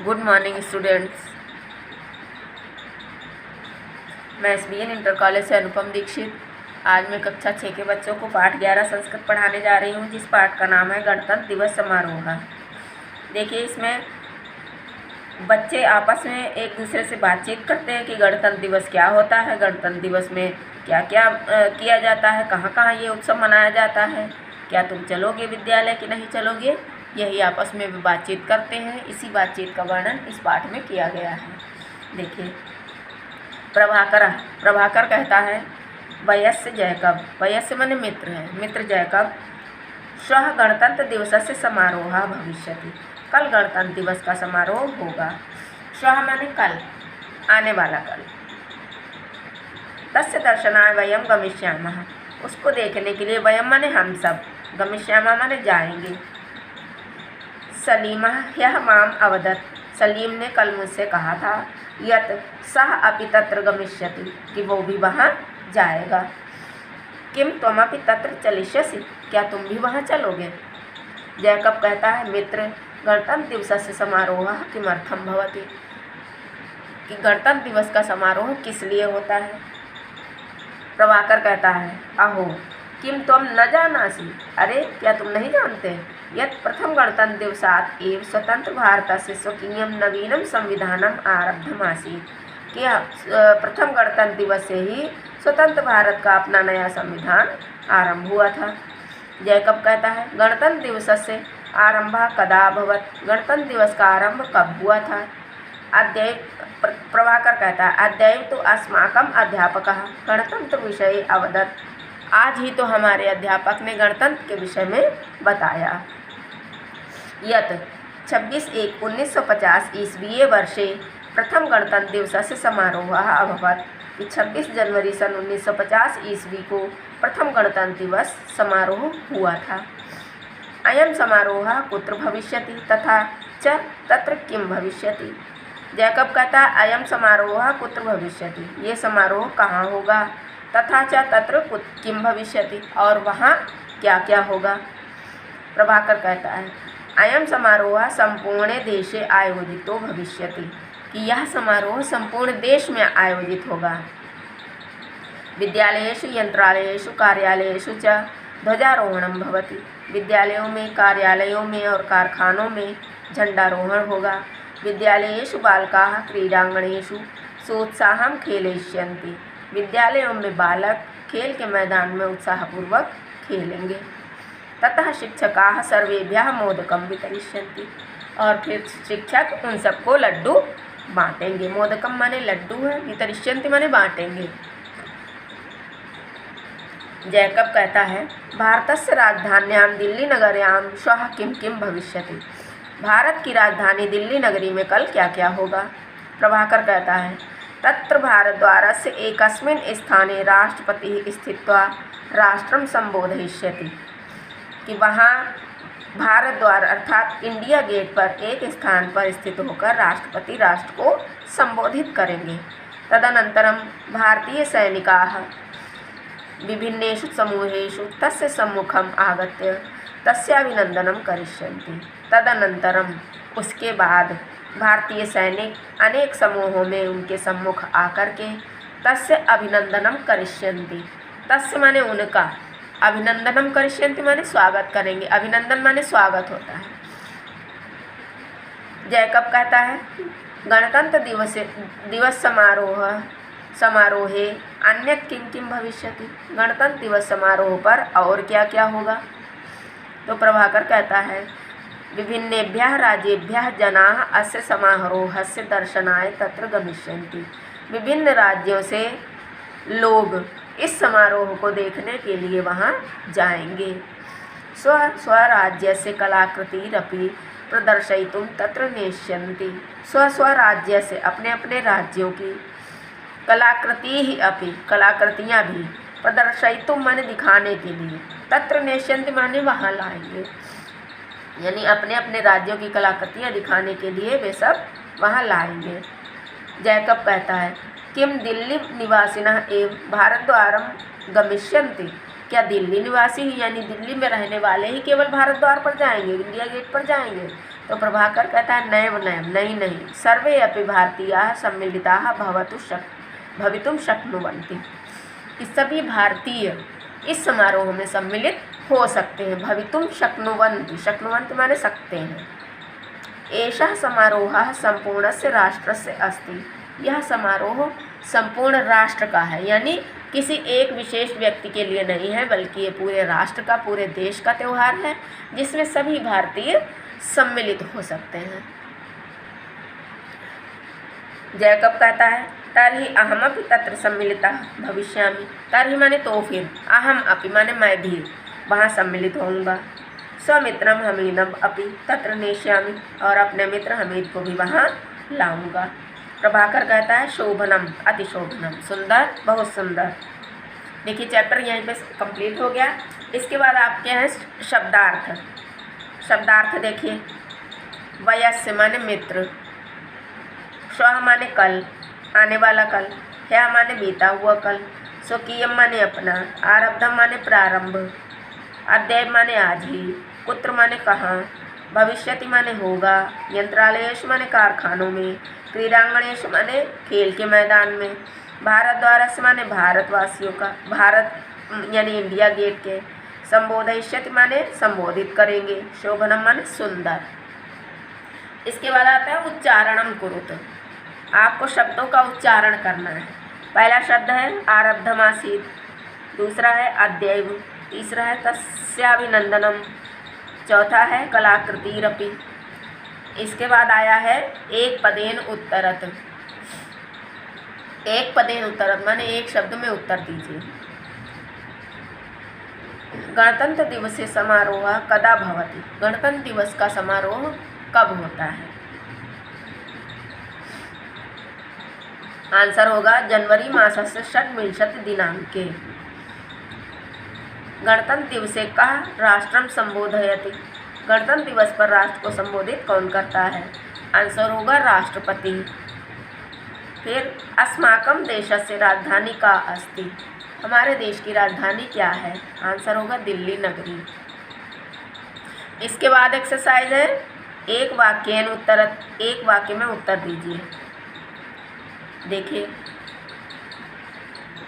Good morning students. मैं SBN inter college से अनुपम दीक्षित। आज मैं कक्षा 6 के बच्चों को पाठ 11 संस्कृत पढ़ाने जा रही हूँ, जिस पाठ का नाम है गणतंत्र दिवस समारोह। देखिए, इसमें बच्चे आपस में एक दूसरे से बातचीत करते हैं कि गणतंत्र दिवस क्या होता है, गणतंत्र दिवस में क्या क्या किया जाता है, कहाँ कहाँ ये उत्सव मनाया जाता है, क्या तुम चलोगे विद्यालय कि नहीं चलोगे, यही आपस में बातचीत करते हैं। इसी बातचीत का वर्णन इस पाठ में किया गया है। देखिए, प्रभाकर कहता है, वयस्य जैकब, वयस्य माने मित्र है, मित्र जैकब, श्वः गणतंत्र दिवसस्य समारोह भविष्यति, कल गणतंत्र दिवस का समारोह होगा। श्वः माने कल, आने वाला कल। तस्य दर्शनाय वयम गमिष्यामः, उसको देखने के लिए वयम माने हम सब, गमिष्यामः माने जाएंगे। सलीमः ह्यः माम अवदत्, सलीम ने कल मुझसे कहा था, यत् सः अपि तत्र गमिष्यति, कि वो भी वहाँ जाएगा। किम त्वमपि तत्र चलिष्यसि, क्या तुम भी वहाँ चलोगे। जैकब कहता है, मित्र, गणतंत्र दिवसस्य समारोहः किमर्थं भवति, कि गणतंत्र दिवस का समारोह किस लिए होता है। प्रभाकर कहता है, अहो किम तुम न जानासि, अरे क्या तुम नहीं जानते, यत् प्रथम गणतंत्र दिवसात् एव स्वतंत्र भारतस्य स्वकीयं नवीनं संविधानम् आरब्धमासीत्, कि प्रथम गणतंत्र दिवस से ही स्वतंत्र भारत का अपना नया संविधान आरंभ हुआ था। जैकब कहता है, गणतंत्र दिवस से आरंभः कदा अभवत्, गणतंत्र दिवस का आरंभ कब हुआ था। प्रभाकर कहता है, अद्यैव तो अस्माकं अध्यापकः गणतंत्र विषये अवदत्, आज ही तो हमारे अध्यापक ने गणतंत्र के विषय में बताया। यत् 26/1/1950 ईस्वीये वर्षे प्रथम गणतंत्र दिवसस्य समारोहः अभवत्, कि 26 जनवरी सन 1950 ईस्वी को प्रथम गणतंत्र दिवस समारोह हुआ था। अयं समारोहः कुत्र भविष्यति तथा च तत्र किं भविष्यति। जैकब कहता है, अयं समारोहः कुत्र भविष्यति, ये समारोह कहाँ होगा, तथा च तत्र किं भविष्यति, और वहाँ क्या क्या होगा। प्रभाकर कहता है, अयं समारोह संपूर्ण देशे आयोजितो भविष्यति, कि यह समारोह संपूर्ण देश में आयोजित होगा। विद्यालयेषु यंत्रालयेषु कार्यालयेषु च ध्वजारोहणं भवति, विद्यालयों में, कार्यालयों में और कारखानों में झंडारोहण होगा। विद्यालयेषु बालकाः क्रीडांगणेषु सोत्साहं खेलयिष्यन्ति, विद्यालयों में बालक खेल के मैदान में उत्साहपूर्वक खेलेंगे। ततः शिक्षकाः सर्वेभ्यः मोदकं वितरिष्यन्ति, और फिर शिक्षक उन सबको लड्डू बांटेंगे। मोदकम माने लड्डू है, वितरिष्यन्ति माने बांटेंगे। जैकब कहता है, भारतस्य राजधान्यां दिल्ली नगर्यां श्वः किं किं भविष्यति, भारत की राजधानी दिल्ली नगरी में कल क्या क्या होगा। प्रभाकर कहता है, तत्र भारतद्वारस्य एकस्मिन् स्थाने राष्ट्रपतिः स्थित्वा राष्ट्रं संबोधयिष्यति, कि वहाँ भारत द्वार अर्थात इंडिया गेट पर एक स्थान पर स्थित होकर राष्ट्रपति राष्ट्र को संबोधित करेंगे। तदनंतरम भारतीय सैनिकाः विभिन्नेषु समूहेषु तस्य सम्मुखम् आगत्य तस्याभिनंदनं करिष्यन्ति। तदनंतरम उसके बाद भारतीय सैनिक अनेक समूहों में उनके सम्मुख आकर के तस्य अभिनंदनं करिष्यन्ति, तस्य माने उनका, अभिनंदनम करिष्यन्ति माने स्वागत करेंगे, अभिनंदन माने स्वागत होता है। जैकब कहता है, गणतंत्र दिवस समारोहे अन्यत् किं किं भविष्यति, गणतंत्र दिवस समारोह पर और क्या क्या होगा। तो प्रभाकर कहता है, विभिन्नेभ्यः राज्येभ्यः जनाः अस्य समारोहस्य दर्शनाय तत्र गमिष्यन्ति, विभिन्न राज्यों से लोग इस समारोह को देखने के लिए वहाँ जाएंगे। स्वराज्यस्य कलाकृतिरपि प्रदर्शयितुं तत्र नेष्यन्ति, स्वराज्य अपने अपने राज्यों की कलाकृति ही अपि, कलाकृतियाँ भी, प्रदर्शयितुं माने दिखाने के लिए, तत्र नेष्यन्ति माने वहाँ लाएंगे, यानी अपने अपने राज्यों की कलाकृतियाँ दिखाने के लिए वे सब वहाँ लाएंगे। जैकब कहता है, किम दिल्ली निवासिनः एव भारतद्वारं गमिष्यन्ति, क्या दिल्ली निवासी ही यानी दिल्ली में रहने वाले ही केवल भारत द्वार पर जाएंगे, इंडिया गेट पर जाएंगे। तो प्रभाकर कहता है नैव नैव नहीं नहीं, सर्वे अपि भारतीयाः सम्मिलिताः भवितुं शक्नुवन्ति, कि सभी भारतीय इस समारोह में सम्मिलित हो सकते हैं। भवितुं शक्नुवन्ति, शक्नुवन्ति माने सकते हैं। एषः समारोहः सम्पूर्णस्य राष्ट्रस्य अस्ति, यह समारोह संपूर्ण राष्ट्र का है, यानी किसी एक विशेष व्यक्ति के लिए नहीं है, बल्कि ये पूरे राष्ट्र का, पूरे देश का त्यौहार है, जिसमें सभी भारतीय सम्मिलित हो सकते हैं। जैकब कहता है तर्हि अहमपि तत्र सम्मिलितः भविष्यामि, तर्हि माने तो फिर, अहम अपि माने मैं भी वहाँ सम्मिलित होऊंगा, स्वमित्रम हमीदम अपि तत्र नेष्यामि, और अपने मित्र हमीद को भी वहाँ लाऊंगा। प्रभाकर कहता है शोभनम, अति शोभनम, सुंदर, बहुत सुंदर। देखिए चैप्टर यहीं पे कंप्लीट हो गया। इसके बाद आपके हैं शब्दार्थ। शब्दार्थ देखिए, वयस्य माने मित्र, श्वः माने कल, आने वाला कल, ह्यः माने बीता हुआ कल, स्वकीयम माने अपना, आरब्धम माने प्रारंभ, अद्य माने आज ही, कुत्र माने कहाँ, भविष्यति माने होगा, यंत्रालयेश माने कारखानों में, क्रीड़ांगणेश माने खेल के मैदान में, भारतद्वारस्य माने भारतवासियों का, भारत यानी इंडिया गेट के, संबोधयिष्यति माने संबोधित करेंगे, शोभनम माने सुंदर। इसके बाद आता है उच्चारणम कुरुत, आपको शब्दों का उच्चारण करना है। पहला शब्द है आरब्धमासीत्, दूसरा है अद्यैव, तीसरा है तस्याभिनंदनम, चौथा है कलाकृतिरपि। इसके बाद आया है एक पदेन उत्तरत, एक पदेन उत्तरत माने एक शब्द में उत्तर दीजिए। गणतंत्र दिवस समारोह कदा भवति, गणतंत्र दिवस का समारोह कब होता है? आंसर होगा जनवरी मासस्य षड्विंशति दिनांके। गणतंत्र दिवसे कः राष्ट्रम संबोधयति, गणतंत्र दिवस पर राष्ट्र को संबोधित कौन करता है? आंसर होगा राष्ट्रपति। फिर अस्माकं देशस्य राजधानी का अस्ति, हमारे देश की राजधानी क्या है? आंसर होगा दिल्ली नगरी। इसके बाद एक्सरसाइज है एक वाक्येन उत्तरत, एक वाक्य में उत्तर दीजिए। देखिए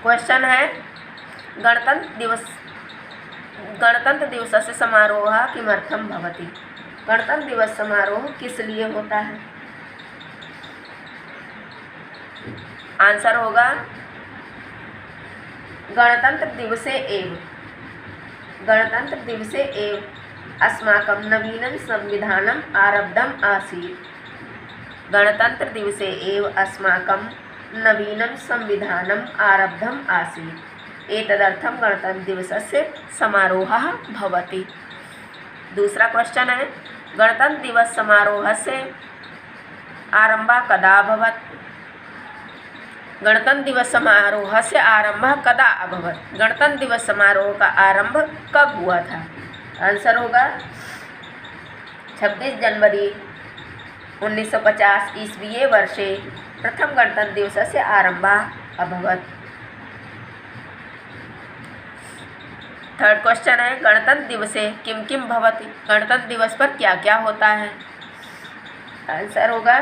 क्वेश्चन है गणतंत्र दिवसस्य समारोह किमर्थम भवति, गणतंत्र दिवस समारोह किस लिए होता है? आंसर होगा गणतंत्र दिवसे एव अस्माकं नवीनं संविधानम् आरब्धम् आसीत्, गणतंत्र दिवसे एव अस्माकं नवीनं संविधानम् आरब्धम् आसीत्, एतदर्थं गणतंत्र दिवसस्य समारोहः भवति। दूसरा क्वेश्चन है गणतंत्र दिवस समारोहस्य आरंभः कदा अभवत्, गणतंत्र दिवस समारोह से आरंभ कदा अभवत्, गणतंत्र दिवस समारोह का आरंभ कब हुआ था? आंसर होगा 26 जनवरी 1950 ईस्वीये वर्षे प्रथम गणतंत्र दिवस से आरंभ अभवत्। थर्ड क्वेश्चन है गणतंत्र दिवसे किम किम भवति, गणतंत्र दिवस पर क्या क्या होता है? आंसर होगा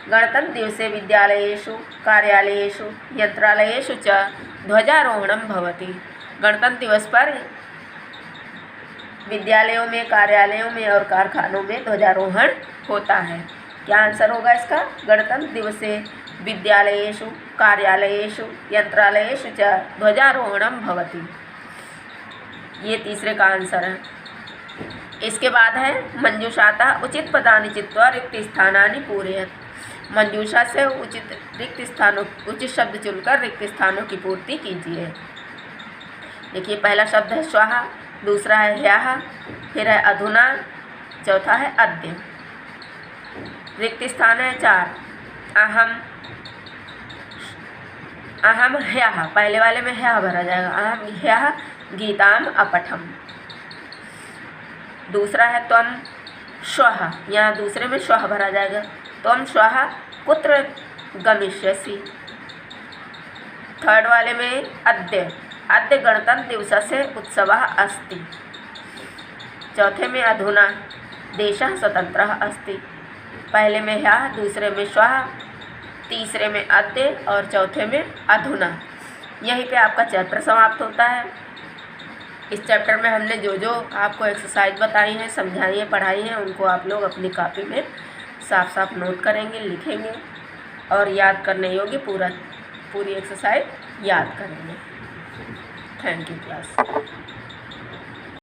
गणतंत्र दिवसे विद्यालयेषु कार्यालयेषु यंत्रालयेषु च ध्वजारोहणं भवति, गणतंत्र दिवस पर विद्यालयों में, कार्यालयों में और कारखानों में ध्वजारोहण होता है। क्या आंसर होगा इसका? गणतंत्र दिवसे विद्यालयेषु कार्यालयेषु यंत्रालयेषु च ध्वजारोहणं भवति, ये तीसरे का आंसर है। इसके बाद है मंजूषातः उचित पदानि चित्वा रिक्त स्थानानि पूरयेत्, मंजूषा से उचित शब्द चुनकर रिक्त स्थानों की पूर्ति कीजिए। देखिए पहला शब्द है श्वः, दूसरा है ह्यः, फिर है अधुना, चौथा है अद्य। रिक्त स्थान है 4, अहम ह्यः, पहले वाले में ह्यः भरा जाएगा, अहम ह्यः गीताम अपठम। दूसरा है त्वम श्वः, यहाँ दूसरे में श्वः भरा जाएगा, त्वम श्वः कुत्र गमिष्यसि। थर्ड वाले में अद्य गणतंत्र दिवसस्य उत्सवः अस्ति। चौथे में अधुना देशः स्वतंत्रः अस्ति। पहले में ह्यः, दूसरे में श्वः, तीसरे में अद्य और चौथे में अधुना। यहीं पे आपका चैप्टर समाप्त होता है। इस चैप्टर में हमने जो जो आपको एक्सरसाइज बताई हैं, समझाई हैं, पढ़ाई हैं, उनको आप लोग अपनी कॉपी में साफ साफ नोट करेंगे, लिखेंगे और याद करने योग्य पूरी एक्सरसाइज याद करेंगे। Thank you class.